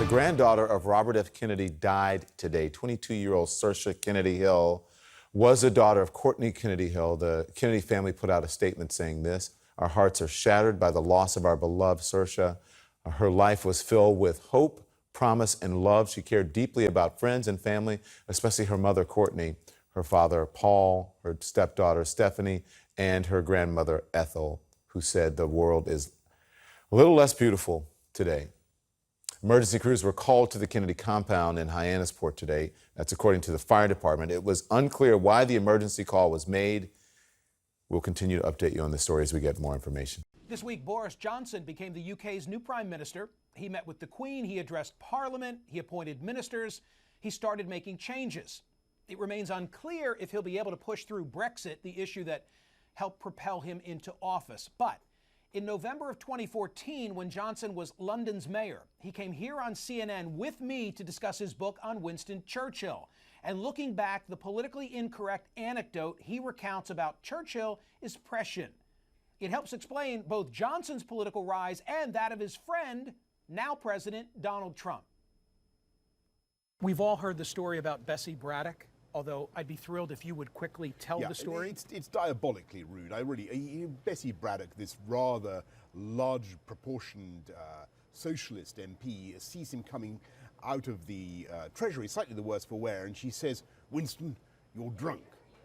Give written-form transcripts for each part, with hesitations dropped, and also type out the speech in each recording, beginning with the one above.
granddaughter of Robert F. Kennedy died today. 22-year-old Saoirse Kennedy Hill was a daughter of Courtney Kennedy Hill. The Kennedy family put out a statement saying this: "Our hearts are shattered by the loss of our beloved Saoirse. Her life was filled with hope, promise, and love. She cared deeply about friends and family, especially her mother, Courtney, her father, Paul, her stepdaughter, Stephanie, and her grandmother, Ethel, who said the world is a little less beautiful today." Emergency crews were called to the Kennedy compound in Hyannisport today. That's according to the fire department. It was unclear why the emergency call was made. We'll continue to update you on the story as we get more information. This week, Boris Johnson became the UK's new prime minister. He met with the Queen, he addressed Parliament, he appointed ministers, he started making changes. It remains unclear if he'll be able to push through Brexit, the issue that helped propel him into office. But in November of 2014, when Johnson was London's mayor, he came here on CNN with me to discuss his book on Winston Churchill. And looking back, the politically incorrect anecdote he recounts about Churchill is prescient. It helps explain both Johnson's political rise and that of his friend, now President Donald Trump. We've all heard the story about Bessie Braddock, although I'd be thrilled if you would quickly tell the story. It's diabolically rude. Bessie Braddock, this rather large proportioned socialist MP, sees him coming out of the Treasury, slightly the worse for wear, and she says, "Winston, you're drunk."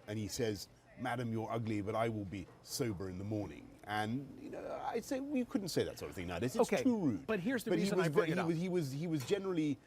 And he says, "Madam, you're ugly, but I will be sober in the morning." And I'd say you couldn't say that sort of thing nowadays. It's too rude. But here's the reason I bring it up. He was generally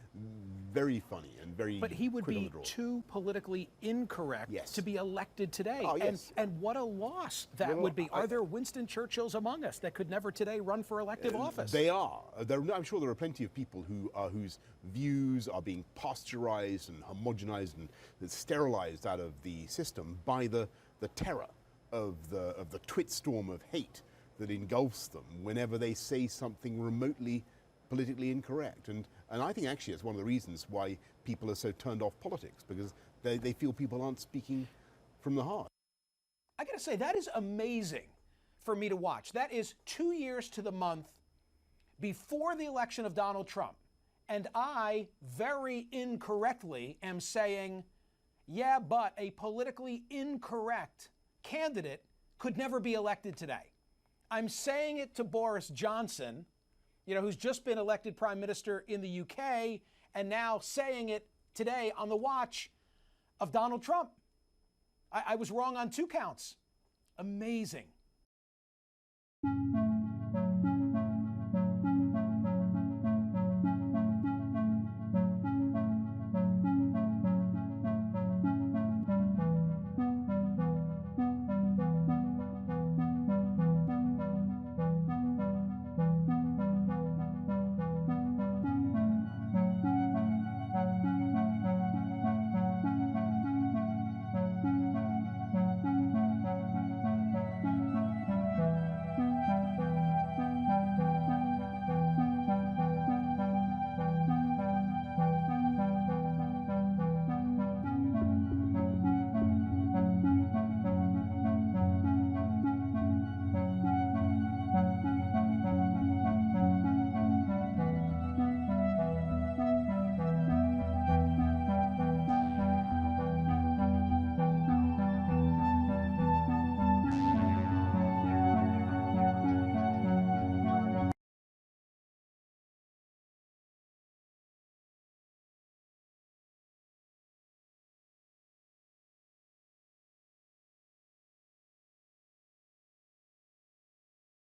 very funny and very. But he would be too politically incorrect to be elected today. Oh, yes. And what a loss that would be. Are there Winston Churchills among us that could never today run for elective office? They are. I'm sure there are plenty of people whose views are being pasteurized and homogenized and sterilized out of the system by the terror of the twit storm of hate that engulfs them whenever they say something remotely politically incorrect. And I think actually it's one of the reasons why people are so turned off politics, because they feel people aren't speaking from the heart. I gotta say, that is amazing for me to watch. That is 2 years to the month before the election of Donald Trump. And I, very incorrectly, am saying, yeah, but a politically incorrect candidate could never be elected today. I'm saying it to Boris Johnson, who's just been elected prime minister in the UK, and now saying it today on the watch of Donald Trump. I was wrong on 2 counts. Amazing.